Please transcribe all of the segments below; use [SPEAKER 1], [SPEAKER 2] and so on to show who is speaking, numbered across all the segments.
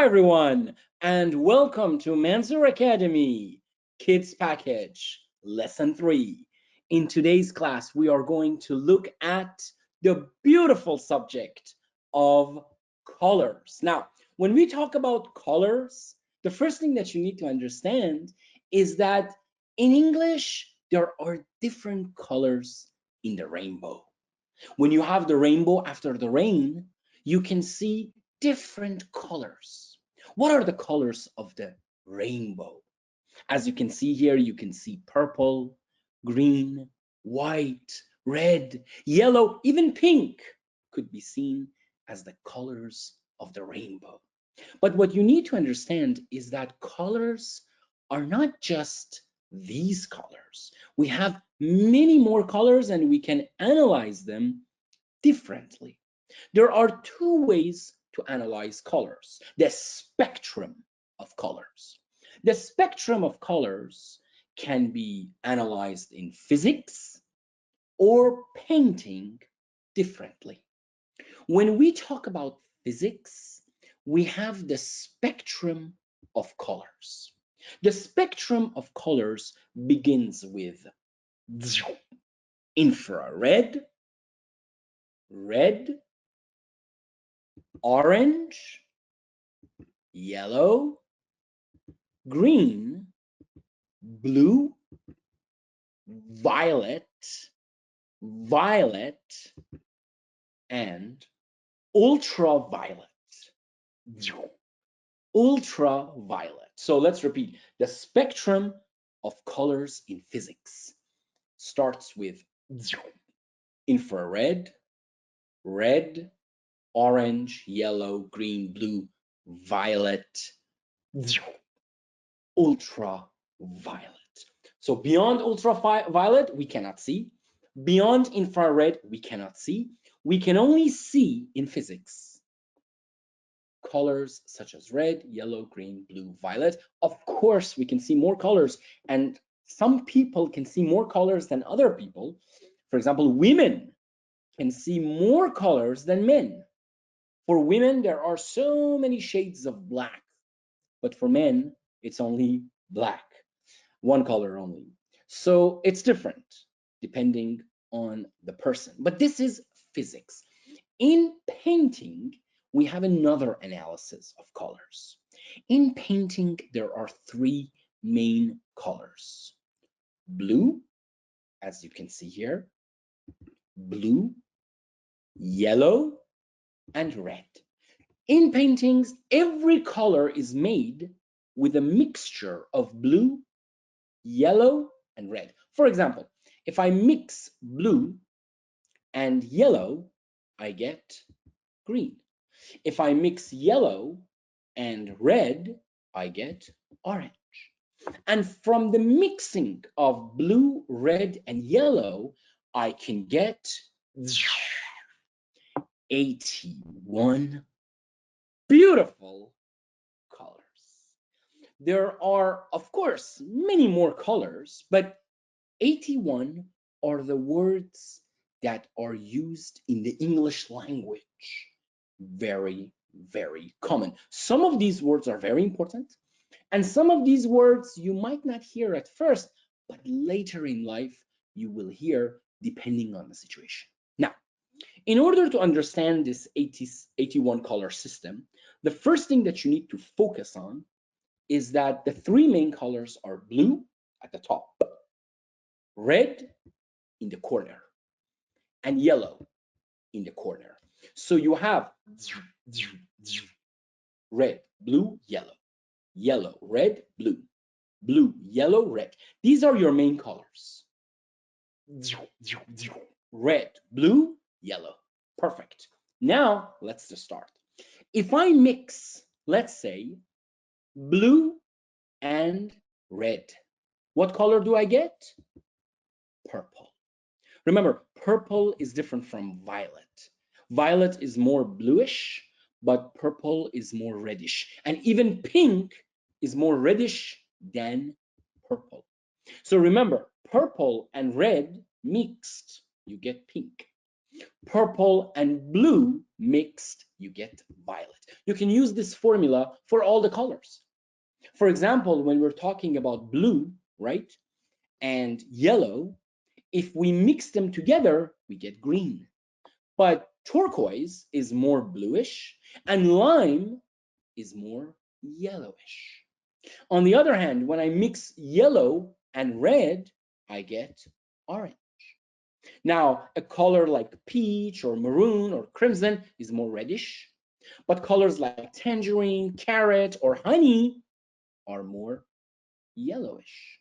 [SPEAKER 1] everyone, and welcome to Mansur Academy Kids Package Lesson 3. In today's class, we are going to look at the beautiful subject of colors. Now, when we talk about colors, the first thing that you need to understand is that in English, there are different colors in the rainbow. When you have the rainbow after the rain, you can see different colors. What are the colors of the rainbow? As you can see here, you can see purple, green, white, red, yellow, even pink could be seen as the colors of the rainbow. But what you need to understand is that colors are not just these colors. We have many more colors and we can analyze them differently. There are two ways to analyze colors. The spectrum of colors. The spectrum of colors can be analyzed in physics or painting differently. When we talk about physics, we have the spectrum of colors. The spectrum of colors begins with infrared, red, orange, yellow, green, blue, violet, and ultraviolet. Ultraviolet. So let's repeat. The spectrum of colors in physics starts with infrared, red, orange, yellow, green, blue, violet, ultraviolet. So beyond ultraviolet, we cannot see. Beyond infrared, we cannot see. We can only see in physics colors such as red, yellow, green, blue, violet. Of course, we can see more colors, and some people can see more colors than other people. For example, women can see more colors than men. For women, there are so many shades of black, but for men, it's only black, one color only. So it's different depending on the person. But this is physics. In painting, we have another analysis of colors. In painting, there are three main colors. Blue, as you can see here, blue, yellow, and red. In paintings, every color is made with a mixture of blue, yellow, and red. For example, if I mix blue and yellow, I get green. If I mix yellow and red, I get orange. And from the mixing of blue, red, and yellow, I can get 81 beautiful colors. There are, of course, many more colors, but 81 are the words that are used in the English language. Very, very common. Some of these words are very important, and some of these words you might not hear at first, but later in life you will hear depending on the situation. Now, in order to understand this 81 color system, the first thing that you need to focus on is that the three main colors are blue at the top, red in the corner, and yellow in the corner. So you have red, blue, yellow, yellow, red, blue, blue, yellow, red. These are your main colors. Red, blue, yellow. Perfect. Now let's just start. If I mix, let's say, blue and red, what color do I get? Purple. Remember, purple is different from violet. Violet is more bluish, but purple is more reddish. And even pink is more reddish than purple. So remember, purple and red mixed, you get pink. Purple and blue mixed, you get violet. You can use this formula for all the colors. For example, when we're talking about blue, right, and yellow, if we mix them together, we get green. But turquoise is more bluish and lime is more yellowish. On the other hand, when I mix yellow and red, I get orange. Now, a color like peach or maroon or crimson is more reddish, but colors like tangerine, carrot, or honey are more yellowish.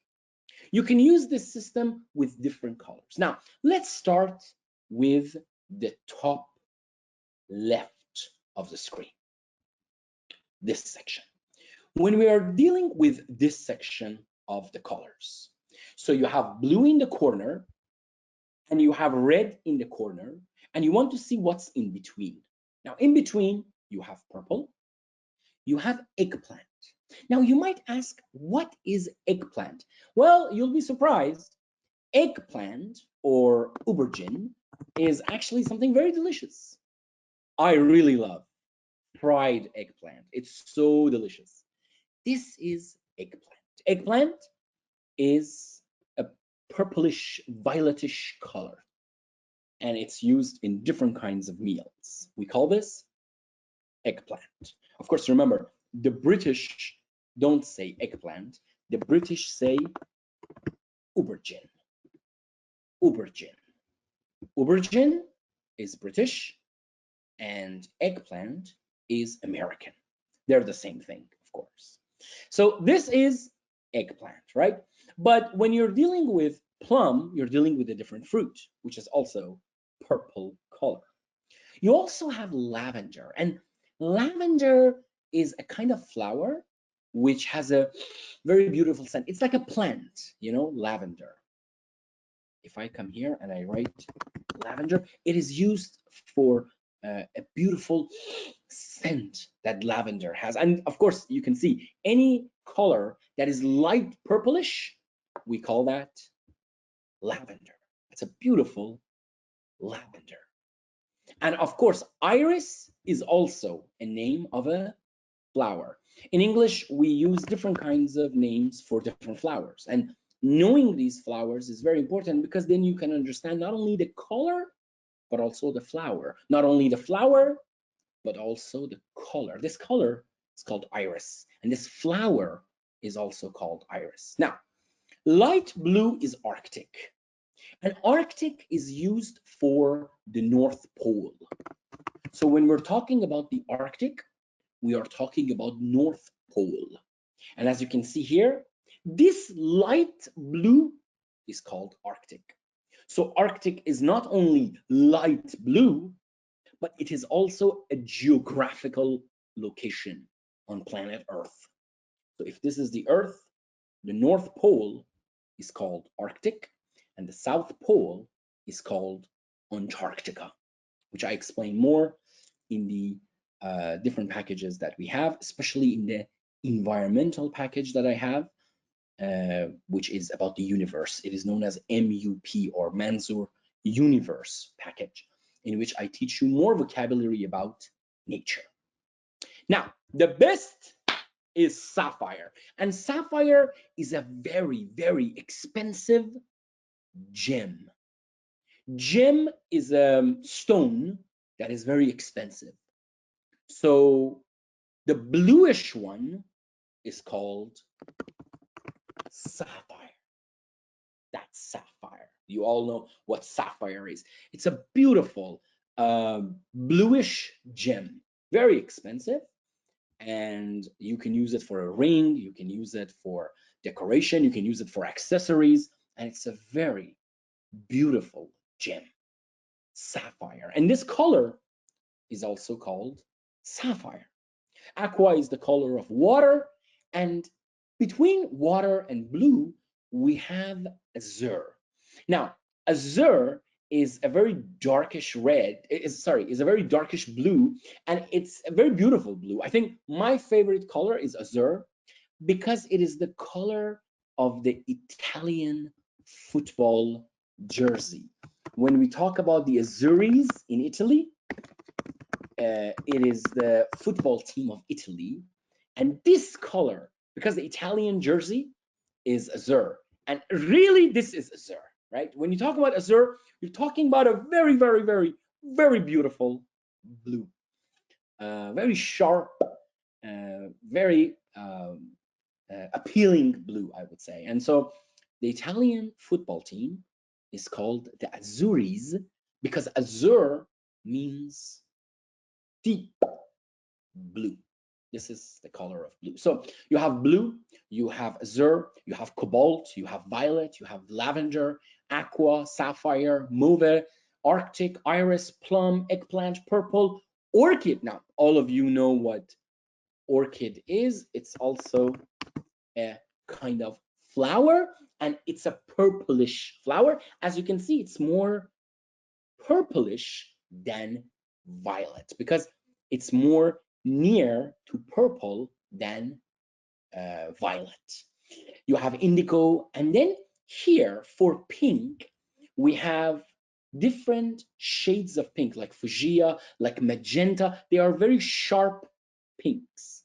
[SPEAKER 1] You can use this system with different colors. Now, let's start with the top left of the screen, this section. When we are dealing with this section of the colors, so you have blue in the corner and you have red in the corner, and you want to see what's in between. Now, in between, you have purple, you have eggplant. Now, you might ask, what is eggplant? Well, you'll be surprised. Eggplant or aubergine is actually something very delicious. I really love fried eggplant. It's so delicious. This is eggplant. Eggplant is a purplish, violetish color, and it's used in different kinds of meals. We call this eggplant. Of course, remember, the British don't say eggplant. The British say aubergine. Aubergine. Aubergine is British and eggplant is American. They're the same thing, of course. So this is eggplant, right? But when you're dealing with plum, you're dealing with a different fruit, which is also purple color. You also have lavender, and lavender is a kind of flower which has a very beautiful scent. It's like a plant, you know, lavender. If I come here and I write lavender, it is used for a beautiful scent that lavender has. And of course, you can see any color that is light purplish, we call that lavender. It's a beautiful lavender. And of course, iris is also a name of a flower. In English, we use different kinds of names for different flowers. And knowing these flowers is very important because then you can understand not only the color, but also the flower. Not only the flower, but also the color. This color is called iris, and this flower is also called iris. Now, light blue is Arctic, and Arctic is used for the North Pole. So when we're talking about the Arctic, we are talking about North Pole. And as you can see here, this light blue is called Arctic. So Arctic is not only light blue, but it is also a geographical location on planet Earth. So if this is the Earth, the North Pole is called Arctic, and the South Pole is called Antarctica, which I explain more in the different packages that we have, especially in the environmental package that I have, which is about the universe. It is known as MUP, or Mansour Universe package, in which I teach you more vocabulary about nature. Now, the best is sapphire, and sapphire is a very, very expensive gem. Gem is a stone that is very expensive. So the bluish one is called sapphire. That's sapphire. You all know what sapphire is. It's a beautiful bluish gem, very expensive, and you can use it for a ring, you can use it for decoration, you can use it for accessories, and it's a very beautiful gem, sapphire. And this color is also called sapphire. Aqua is the color of water, and between water and blue, we have azure. Now, azure is a very darkish red, is a very darkish blue, and it's a very beautiful blue. I think my favorite color is azure because it is the color of the Italian football jersey. When we talk about the Azuris in Italy, it is the football team of Italy. And this color, because the Italian jersey is azure, and really this is azure, right? When you talk about azure, you're talking about a very, very, very, very beautiful blue, very sharp, very appealing blue, I would say. And so the Italian football team is called the Azzurris because azure means deep blue. This is the color of blue. So you have blue, you have azure, you have cobalt, you have violet, you have lavender, aqua, sapphire, mauve, arctic, iris, plum, eggplant, purple, orchid. Now, all of you know what orchid is. It's also a kind of flower, and it's a purplish flower. As you can see, it's more purplish than violet because it's more near to purple than violet. You have indigo, and then here for pink, we have different shades of pink, like fuchsia, like magenta. They are very sharp pinks.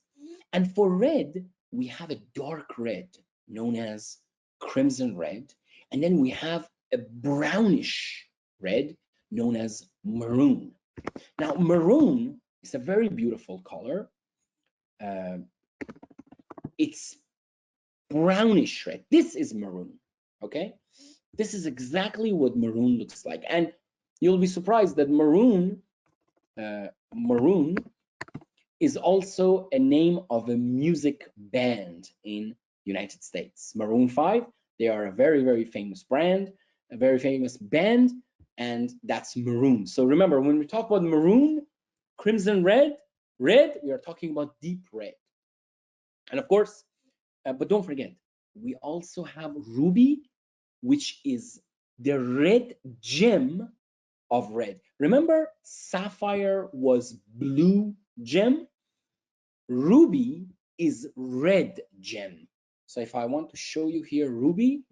[SPEAKER 1] And for red, we have a dark red known as crimson red. And then we have a brownish red known as maroon. Now, maroon is a very beautiful color. It's brownish red. This is maroon, okay? This is exactly what maroon looks like. And you'll be surprised that maroon is also a name of a music band in United States. Maroon 5, they are a very, very famous brand, a very famous band, and that's maroon. So remember, when we talk about maroon, crimson red, we are talking about deep red. And of course, but don't forget, we also have ruby, which is the red gem of red. Remember, sapphire was blue gem? Ruby is red gem. So if I want to show you here ruby,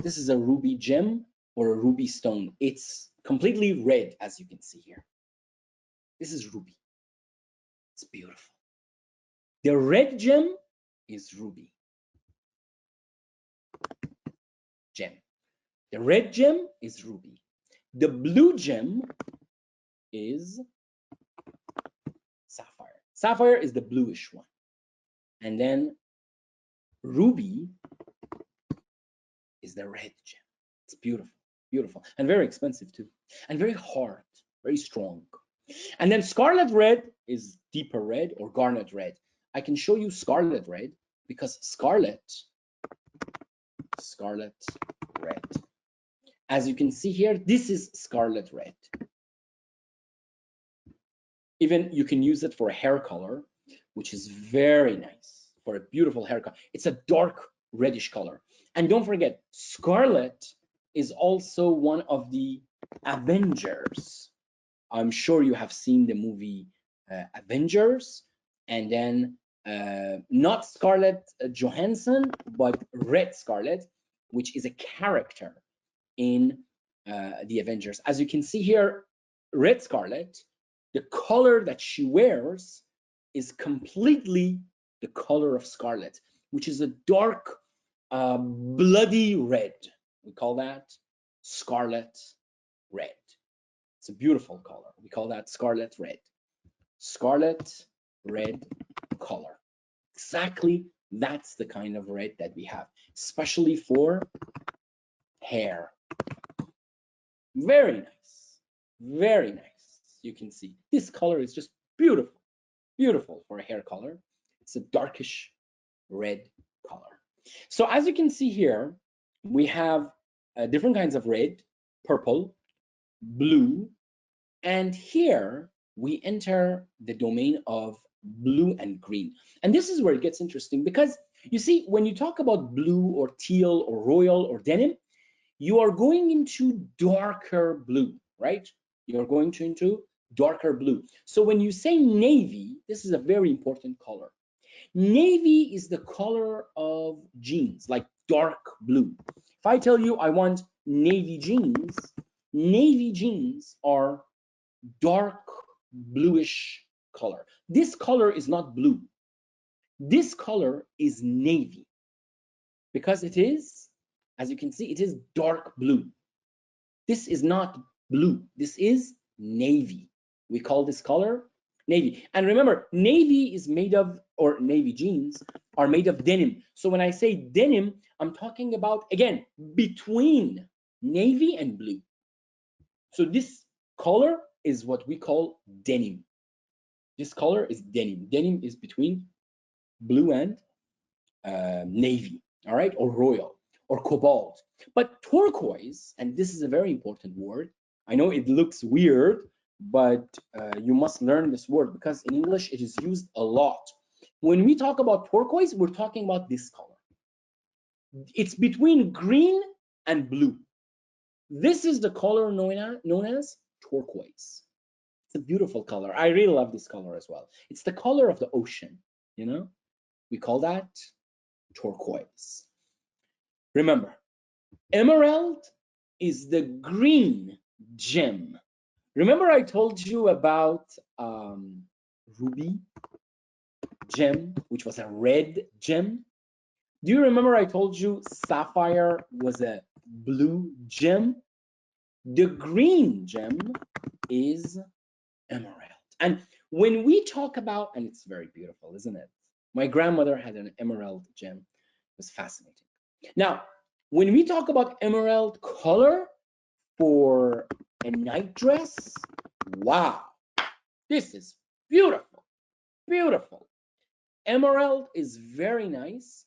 [SPEAKER 1] this is a ruby gem or a ruby stone. It's completely red, as you can see here. This is ruby. It's beautiful. The red gem is ruby gem. The red gem is ruby. The blue gem is sapphire. Sapphire is the bluish one. And then ruby is the red gem. It's beautiful, beautiful, and very expensive too, and very hard, very strong. And then scarlet red is deeper red or garnet red. I can show you scarlet red because scarlet red. As you can see here, this is scarlet red. Even you can use it for a hair color, which is very nice for a beautiful hair color. It's a dark reddish color. And don't forget, scarlet is also one of the Avengers. I'm sure you have seen the movie Avengers, and then not Scarlett Johansson, but Red Scarlet, which is a character in the Avengers. As you can see here, Red Scarlet, the color that she wears is completely the color of scarlet, which is a dark, bloody red. We call that scarlet red. It's a beautiful color. We call that scarlet red. Scarlet red color. Exactly, that's the kind of red that we have, especially for hair. Very nice, very nice. You can see this color is just beautiful, beautiful for a hair color. It's a darkish red color. So as you can see here, we have different kinds of red, purple, blue, and here we enter the domain of blue and green. And this is where it gets interesting because you see, when you talk about blue or teal or royal or denim, you are going into darker blue, right? You're going into darker blue. So when you say navy, this is a very important color. Navy is the color of jeans, like dark blue. If I tell you I want navy jeans are dark bluish color. This color is not blue. This color is navy because it is, as you can see, it is dark blue. This is not blue. This is navy. We call this color navy. And remember, navy is made of, or navy jeans are made of denim. So when I say denim, I'm talking about, again, between navy and blue. So this color is what we call denim. This color is denim. Denim is between blue and navy, all right, or royal, or cobalt. But turquoise, and this is a very important word. I know it looks weird, but you must learn this word because in English it is used a lot. When we talk about turquoise, we're talking about this color. It's between green and blue. This is the color known as turquoise. It's a beautiful color. I really love this color as well. It's the color of the ocean, you know? We call that turquoise. Remember, emerald is the green gem. Remember I told you about ruby gem, which was a red gem? Do you remember I told you sapphire was a blue gem? The green gem is emerald. And when we talk about, and it's very beautiful, isn't it? My grandmother had an emerald gem. It was fascinating. Now, when we talk about emerald color for a night dress, wow, this is beautiful, beautiful. Emerald is very nice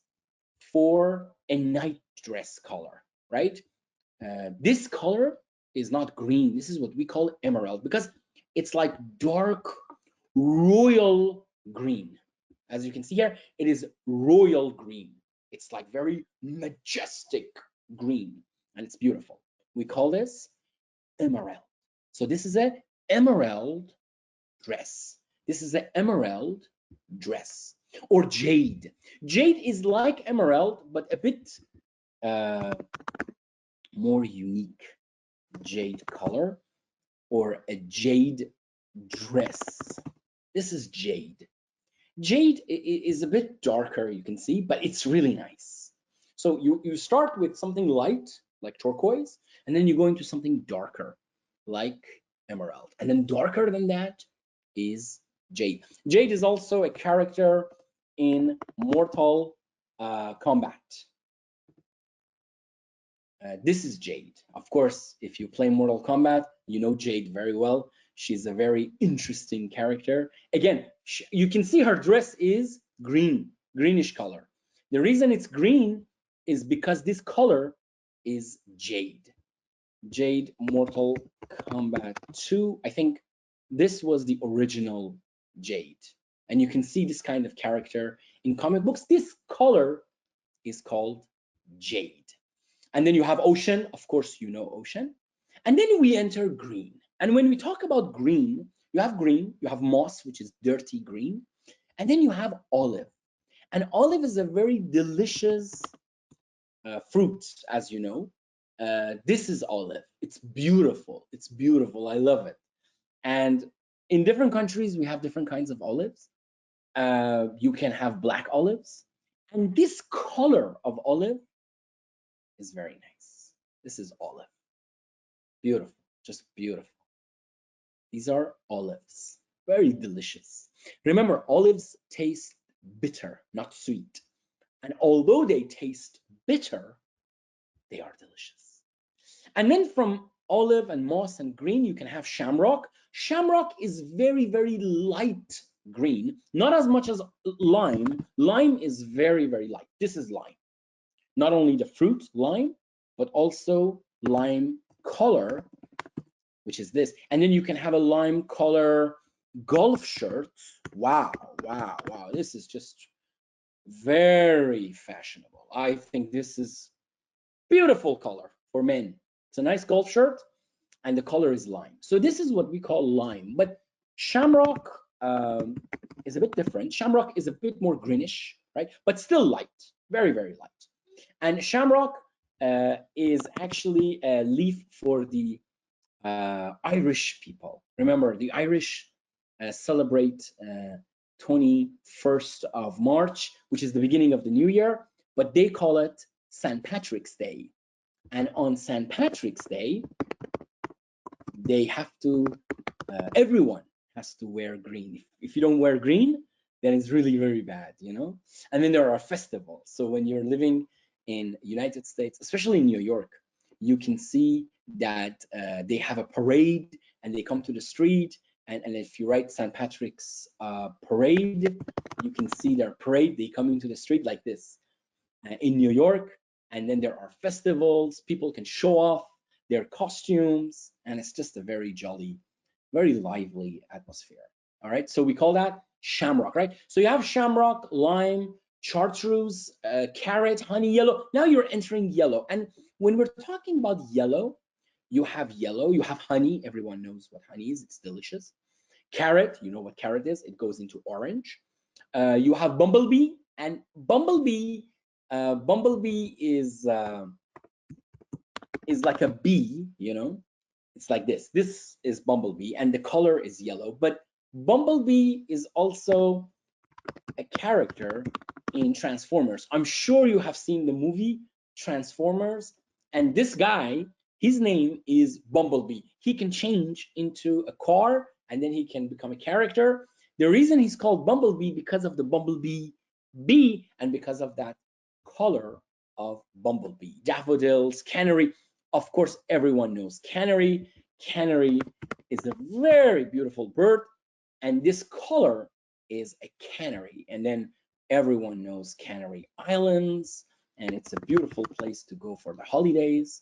[SPEAKER 1] for a night dress color, right? This color is not green. This is what we call emerald because it's like dark royal green. As you can see here, it is royal green. It's like very majestic green, and it's beautiful. We call this emerald. So this is an emerald dress. This is an emerald dress, or jade. Jade is like emerald, but a bit more unique. Jade color, or a jade dress. This is jade. Jade is a bit darker, you can see, but it's really nice. So you start with something light, like turquoise, and then you go into something darker, like emerald. And then darker than that is jade. Jade is also a character in Mortal Kombat. This is Jade. Of course, if you play Mortal Kombat, you know Jade very well. She's a very interesting character. Again, you can see her dress is green, greenish color. The reason it's green is because this color is Jade. Jade Mortal Kombat 2. I think this was the original Jade. And you can see this kind of character in comic books. This color is called Jade. And then you have ocean, of course, you know ocean. And then we enter green. And when we talk about green, you have moss, which is dirty green. And then you have olive. And olive is a very delicious fruit, as you know. This is olive. It's beautiful. It's beautiful. I love it. And in different countries, we have different kinds of olives. You can have black olives. And this color of olive is very nice. This is olive. Beautiful, just beautiful. These are olives, very delicious. Remember, olives taste bitter, not sweet. And although they taste bitter, they are delicious. And then from olive and moss and green, you can have shamrock. Shamrock is very, very light green, not as much as lime. Lime is very, very light. This is lime. Not only the fruit, lime, but also lime color, which is this. And then you can have a lime color golf shirt. Wow, wow, wow. This is just very fashionable. I think this is beautiful color for men. It's a nice golf shirt and the color is lime. So this is what we call lime, but shamrock is a bit different. Shamrock is a bit more greenish, right? But still light, very, very light. And shamrock is actually a leaf for the Irish people. Remember, the Irish celebrate 21st of March, which is the beginning of the new year, but they call it St. Patrick's Day. And on St. Patrick's Day, they have to, everyone has to wear green. If you don't wear green, then it's really, very bad, you know? And then there are festivals. So when you're living in United States, especially in New York, you can see that they have a parade and they come to the street. And if you write St. Patrick's parade, you can see their parade. They come into the street like this in New York. And then there are festivals. People can show off their costumes. And it's just a very jolly, very lively atmosphere. All right. So we call that shamrock, right? So you have shamrock, lime, chartreuse, carrot, honey, yellow. Now you're entering yellow. And when we're talking about yellow, you have honey. Everyone knows what honey is. It's delicious. Carrot, you know what carrot is. It goes into orange. You have bumblebee, and bumblebee is like a bee, you know. It's like this. This is bumblebee, and the color is yellow. But bumblebee is also a character in Transformers. I'm sure you have seen the movie Transformers, and this guy, his name is Bumblebee. He can change into a car and then he can become a character. The reason he's called Bumblebee because of the bumblebee bee and because of that color of bumblebee. Daffodils, canary. Of course, everyone knows canary. Canary is a very beautiful bird, and this color is a canary. And then everyone knows Canary Islands, and it's a beautiful place to go for the holidays.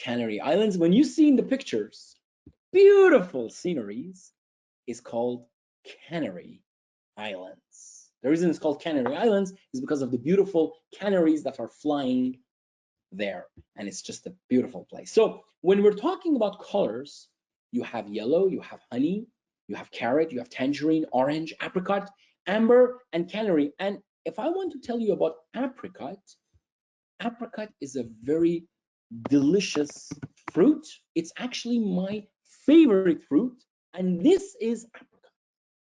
[SPEAKER 1] Canary Islands, when you see in the pictures, beautiful sceneries, is called Canary Islands. The reason it's called Canary Islands is because of the beautiful canaries that are flying there, and it's just a beautiful place. So when we're talking about colors, you have yellow, you have honey, you have carrot, you have tangerine, orange, apricot, amber, and canary. And if I want to tell you about apricot, apricot is a very delicious fruit. It's actually my favorite fruit, and this is apricot.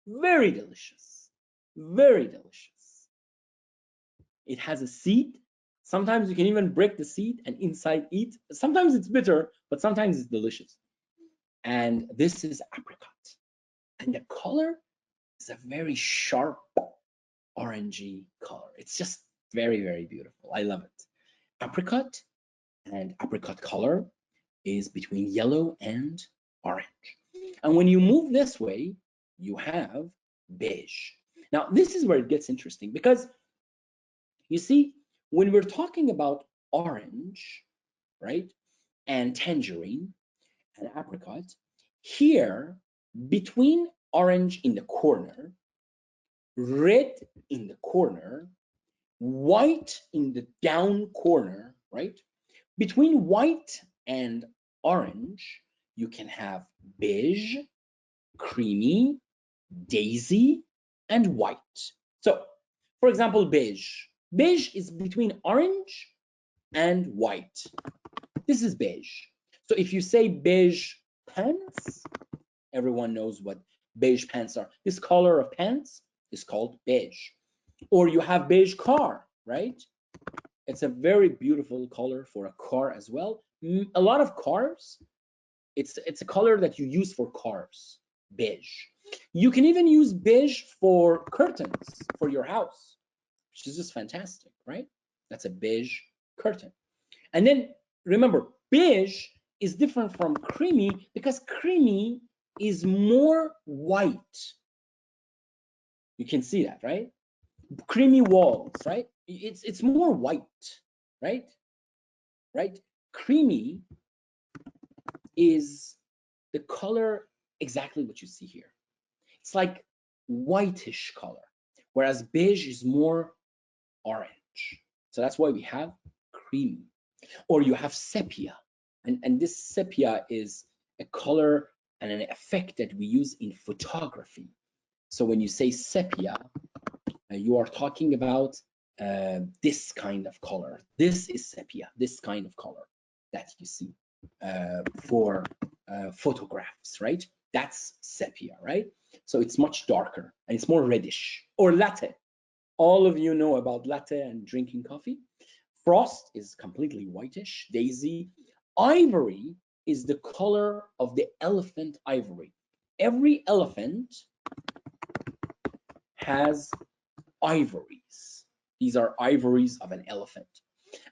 [SPEAKER 1] Very delicious, very delicious. It has a seed. Sometimes you can even break the seed and inside eat. Sometimes it's bitter, but sometimes it's delicious. And this is apricot. And the color is a very sharp orangey color. It's just very, very beautiful. I love it. Apricot and apricot color is between yellow and orange. And when you move this way, you have beige. Now, this is where it gets interesting because you see, when we're talking about orange, right, and tangerine and apricot, here between orange in the corner, red in the corner, white in the down corner, right? Between white and orange, you can have beige, creamy, daisy, and white. So, for example, beige. Beige is between orange and white. This is beige. So if you say beige pants, everyone knows what beige pants are. This color of pants is called beige. Or you have beige car, right? It's a very beautiful color for a car as well. A lot of cars, it's a color that you use for cars, beige. You can even use beige for curtains for your house, which is just fantastic, right? That's a beige curtain. And then remember, beige is different from creamy because creamy is more white. You can see that, right? Creamy walls, right? It's more white, right? Right? Creamy is the color exactly what you see here. It's like whitish color, whereas beige is more orange. So that's why we have creamy. Or you have sepia, and this sepia is a color and an effect that we use in photography. So when you say sepia, you are talking about this kind of color. This is sepia, this kind of color that you see for photographs, right? That's sepia, right? So it's much darker and it's more reddish. Or latte. All of you know about latte and drinking coffee. Frost is completely whitish. Daisy. Ivory is the color of the elephant ivory. Every elephant has ivories. These are ivories of an elephant.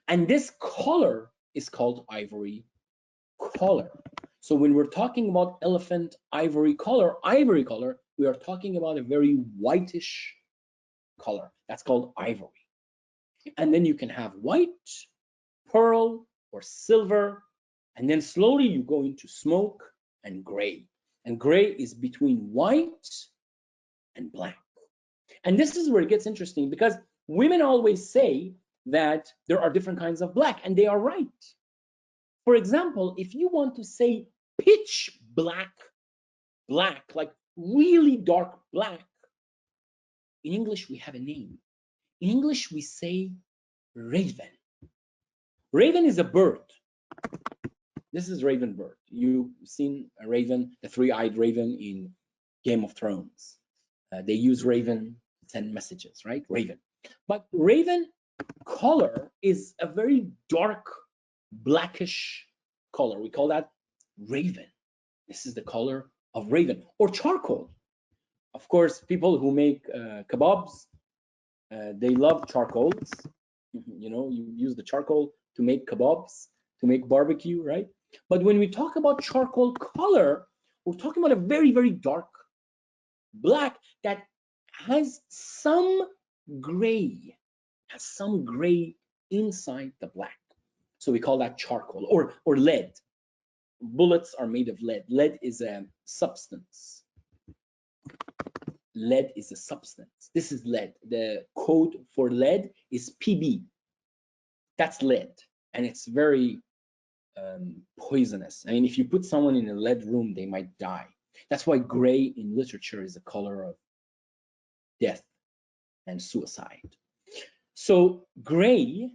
[SPEAKER 1] And this color is called ivory color. So when we're talking about elephant ivory color, we are talking about a very whitish color. That's called ivory. And then you can have white, pearl, or silver. And then slowly you go into smoke and gray. And gray is between white and black. And this is where it gets interesting because women always say that there are different kinds of black, and they are right. For example, if you want to say pitch black, like really dark black, in English we have a name. In English we say raven. Raven is a bird. This is raven bird. You've seen a raven, the three-eyed raven in Game of Thrones. They use raven to send messages, right? Raven. But raven color is a very dark blackish color. We call that raven. This is the color of raven. Or charcoal. Of course, people who make kebabs, they love charcoals. You know, you use the charcoal to make kebabs, to make barbecue, right? But when we talk about charcoal color, we're talking about a very, very dark black that has some gray, inside the black. So we call that charcoal or lead. Bullets are made of lead. Lead is a substance. Lead is a substance. This is lead. The code for lead is PB. That's lead, and it's very poisonous. I mean, if you put someone in a lead room, they might die. That's why gray in literature is a color of death and suicide. So gray,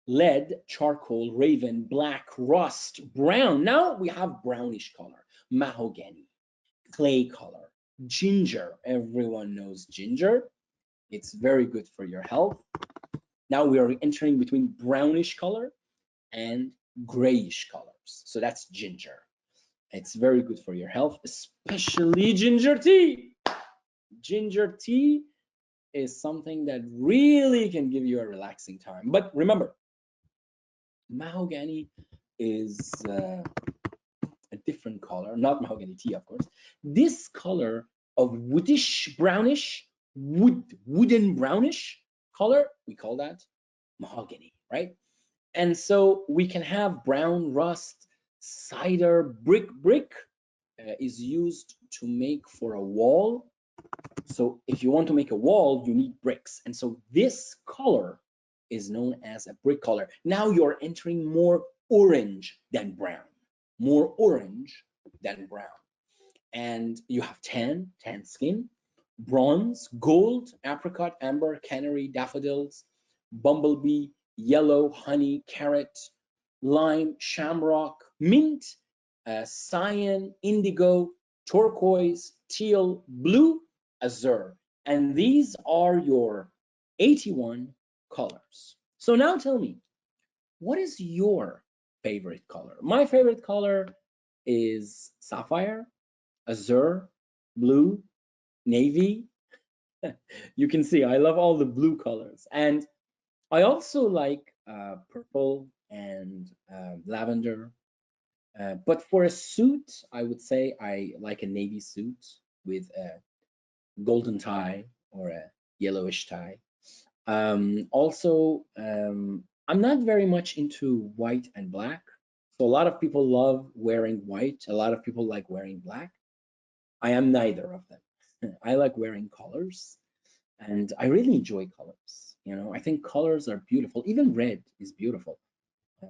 [SPEAKER 1] lead, charcoal, raven, black, rust, brown. Now we have brownish color, mahogany, clay color, ginger. Everyone knows ginger. It's very good for your health. Now we are entering between brownish color and grayish colors. So that's ginger. It's very good for your health, especially ginger tea. Ginger tea is something that really can give you a relaxing time. But remember, mahogany is a different color, not mahogany tea, of course. This color of woodish brownish, wooden brownish color, we call that mahogany, right? And so we can have brown, rust, cider, brick. Brick is used to make for a wall. So if you want to make a wall, you need bricks. And so this color is known as a brick color. Now you're entering more orange than brown, more orange than brown. And you have tan skin, bronze, gold, apricot, amber, canary, daffodils, bumblebee, yellow, honey, carrot, lime, shamrock, mint, cyan, indigo, turquoise, teal, blue, azure. And these are your 81 colors. So now tell me, what is your favorite color? My favorite color is sapphire, azure, blue, navy. You can see I love all the blue colors. And I also like purple and lavender. But for a suit, I would say I like a navy suit with a golden tie or a yellowish tie. Also, I'm not very much into white and black. So a lot of people love wearing white. A lot of people like wearing black. I am neither of them. I like wearing colors, and I really enjoy colors. You know, I think colors are beautiful. Even red is beautiful.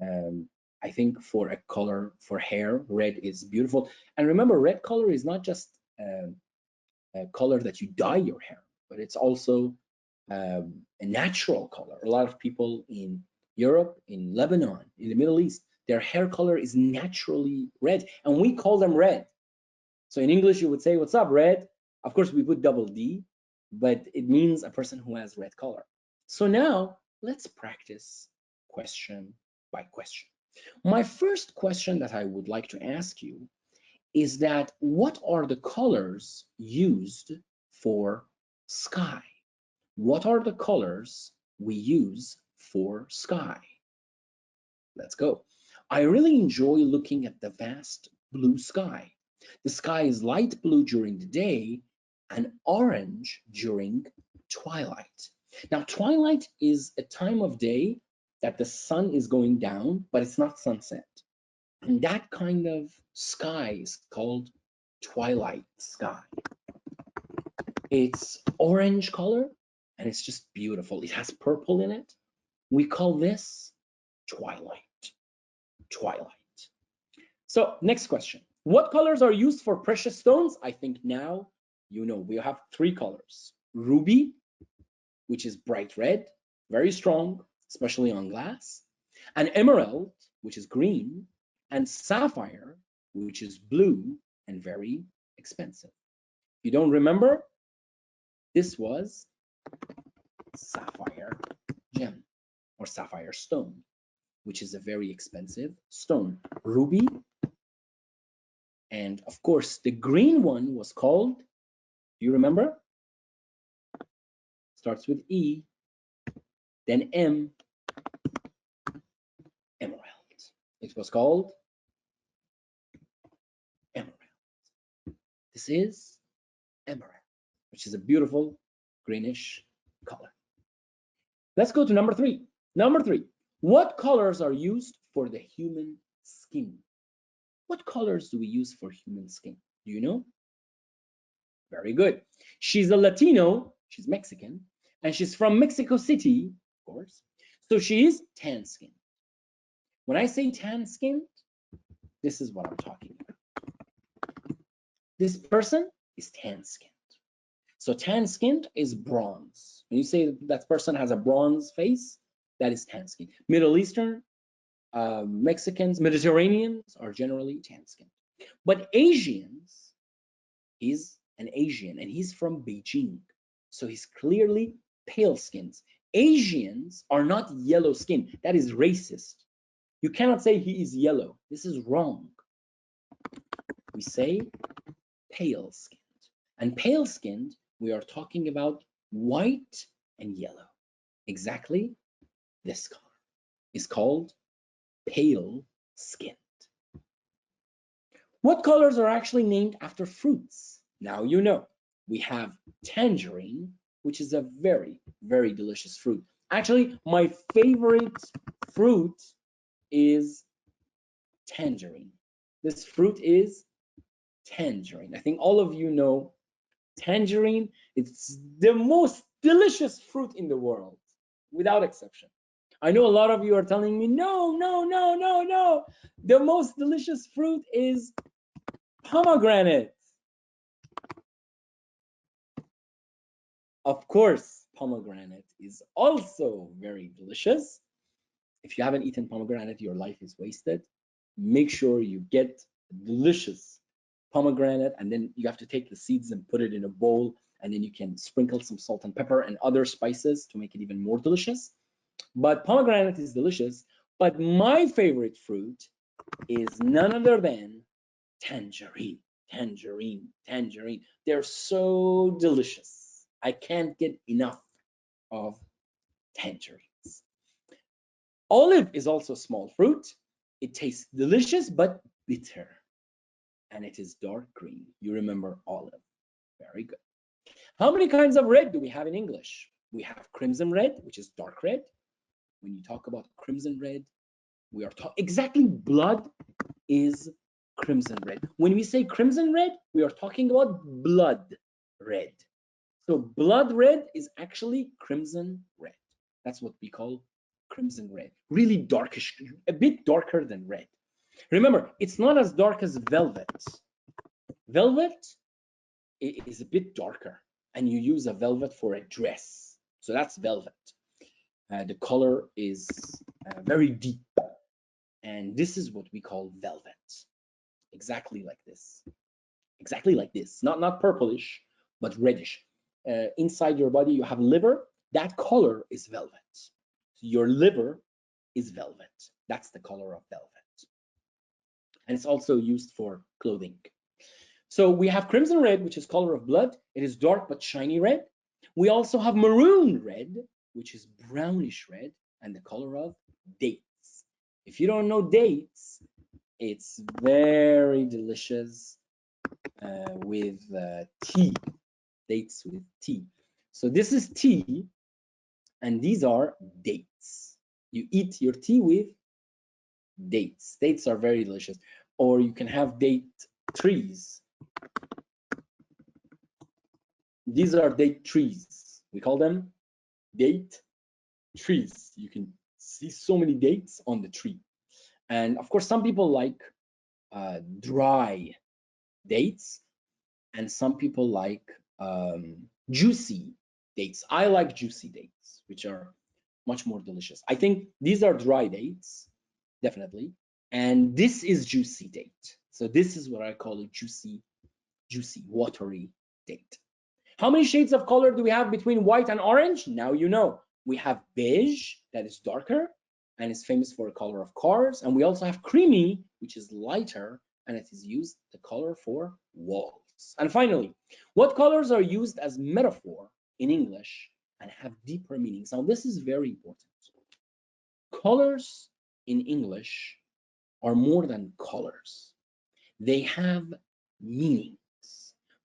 [SPEAKER 1] Um, I think for a color for hair, red is beautiful. And remember, red color is not just a color that you dye your hair, but it's also a natural color. A lot of people in Europe, in Lebanon, in the Middle East, Their hair color is naturally red, and we call them red. So in English, you would say, "What's up, red?" Of course, we put double D, but it means a person who has red color. So now let's practice question by question. My first question that I would like to ask you is that what are the colors used for sky? What are the colors we use for sky? Let's go. I really enjoy looking at the vast blue sky. The sky is light blue during the day and orange during twilight. Now, twilight is a time of day that the sun is going down, but it's not sunset. And that kind of sky is called twilight sky. It's orange color and it's just beautiful. It has purple in it. We call this twilight. Twilight. So next question. What colors are used for precious stones? I think now you know. We have three colors. Ruby, which is bright red, very strong, especially on glass. And emerald, which is green. And sapphire, which is blue and very expensive. If you don't remember, this was sapphire gem or sapphire stone, which is a very expensive stone. Ruby, and of course the green one was called, do you remember? Starts with E, then M, emerald. It was called emerald. This is emerald, which is a beautiful greenish color. Let's go to number three. Number three, what colors are used for the human skin? What colors do we use for human skin? Do you know? Very good. She's a Latino, she's Mexican, and she's from Mexico City, of course. So she is tan skinned. When I say tan skinned, this is what I'm talking about. This person is tan skinned. So tan skinned is bronze. When you say that person has a bronze face, that is tan skinned. Middle Eastern, Mexicans, Mediterraneans are generally tan skinned. But Asians, he's an Asian and he's from Beijing. So he's clearly pale skinned. Asians are not yellow skinned. That is racist. You cannot say he is yellow. This is wrong. We say pale skinned. And pale skinned, we are talking about white and yellow. Exactly this color is called pale skinned. What colors are actually named after fruits? Now you know. We have tangerine, which is a very, very delicious fruit. Actually, my favorite fruit is tangerine. This fruit is tangerine. I think all of you know tangerine. It's the most delicious fruit in the world, without exception. I know a lot of you are telling me, no, no, no, no, no. The most delicious fruit is pomegranate. Of course, pomegranate is also very delicious. If you haven't eaten pomegranate, your life is wasted. Make sure you get delicious pomegranate, and then you have to take the seeds and put it in a bowl, and then you can sprinkle some salt and pepper and other spices to make it even more delicious. But pomegranate is delicious, but my favorite fruit is none other than tangerine. Tangerine, tangerine. They're so delicious. I can't get enough of tangerines. Olive is also a small fruit. It tastes delicious but bitter, and it is dark green. You remember olive. Very good. How many kinds of red do we have in English? We have crimson red, which is dark red. When you talk about crimson red, we are talking exactly blood is crimson red. When we say crimson red, we are talking about blood red. So blood red is actually crimson red. That's what we call crimson red. Really darkish, a bit darker than red. Remember, it's not as dark as velvet. Velvet is a bit darker, and you use a velvet for a dress. So that's velvet. The color is very deep. And this is what we call velvet. Exactly like this. Exactly like this. Not purplish, but reddish. Inside your body, you have liver. That color is velvet. Your liver is velvet. That's the color of velvet. And it's also used for clothing. So we have crimson red, which is color of blood. It is dark but shiny red. We also have maroon red, which is brownish red, and the color of dates. If you don't know dates, it's very delicious with tea. Dates with tea. So this is tea, and these are dates. You eat your tea with dates. Dates are very delicious. Or you can have date trees. These are date trees. We call them date trees. You can see so many dates on the tree. And of course, some people like dry dates, and some people like juicy dates. I like juicy dates, which are much more delicious. I think these are dry dates, definitely. And this is juicy date. So this is what I call a juicy, watery date. How many shades of color do we have between white and orange? Now you know. We have beige, that is darker and is famous for the color of cars. And we also have creamy, which is lighter, and it is used the color for walls. And finally, what colors are used as metaphor in English and have deeper meanings? Now this is very important. Colors in English are more than colors. They have meanings,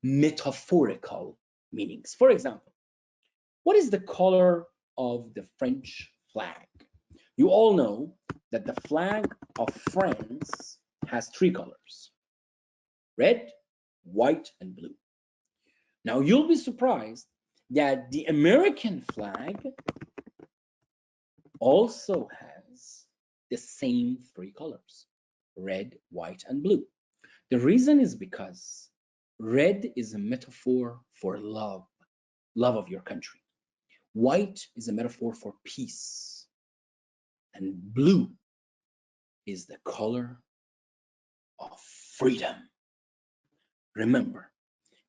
[SPEAKER 1] metaphorical meanings. For example, what is the color of the French flag? You all know that the flag of France has three colors: red, white, and blue. Now you'll be surprised that the American flag also has the same three colors: red, white, and blue. The reason is because red is a metaphor for love, love of your country. White is a metaphor for peace. And blue is the color of freedom. Remember,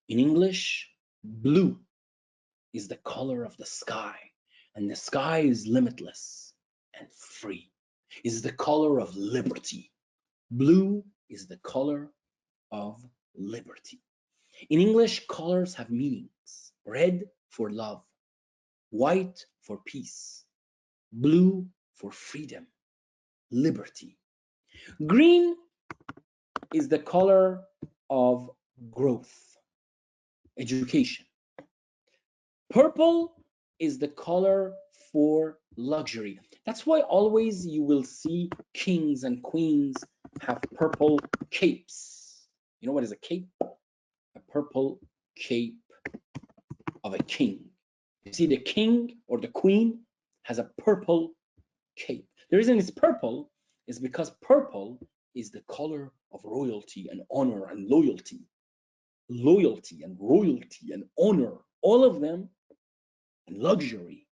[SPEAKER 1] in English, blue is the color of the sky, and the sky is limitless and free. Is the color of liberty. Blue is the color of liberty. In English, colors have meanings. Red for love, white for peace, blue for freedom, liberty. Green is the color of growth, education. Purple is the color for luxury. That's why always you will see kings and queens have purple capes. You know what is a cape? A purple cape of a king. You see, the king or the queen has a purple cape. The reason it's purple is because purple is the color of royalty and honor and loyalty. Loyalty and royalty and honor, all of them, and luxury,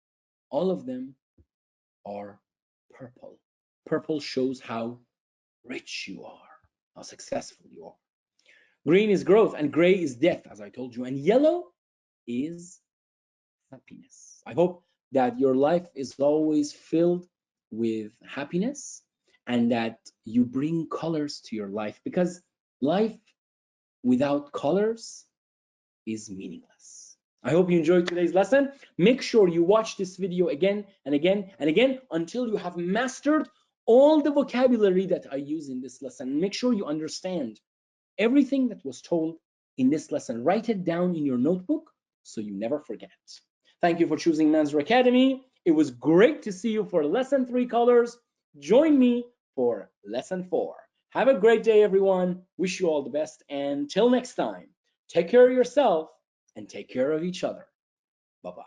[SPEAKER 1] all of them are purple. Purple shows how rich you are, how successful you are. Green is growth, and gray is death, as I told you, and yellow is happiness. I hope that your life is always filled with happiness and that you bring colors to your life, because life without colors is meaningless. I hope you enjoyed today's lesson. Make sure you watch this video again and again and again until you have mastered all the vocabulary that I use in this lesson. Make sure you understand everything that was told in this lesson. Write it down in your notebook so you never forget. Thank you for choosing Manzur Academy. It was great to see you for lesson 3 colors. Join me for lesson 4. Have a great day, everyone. Wish you all the best. And till next time, take care of yourself and take care of each other. Bye-bye.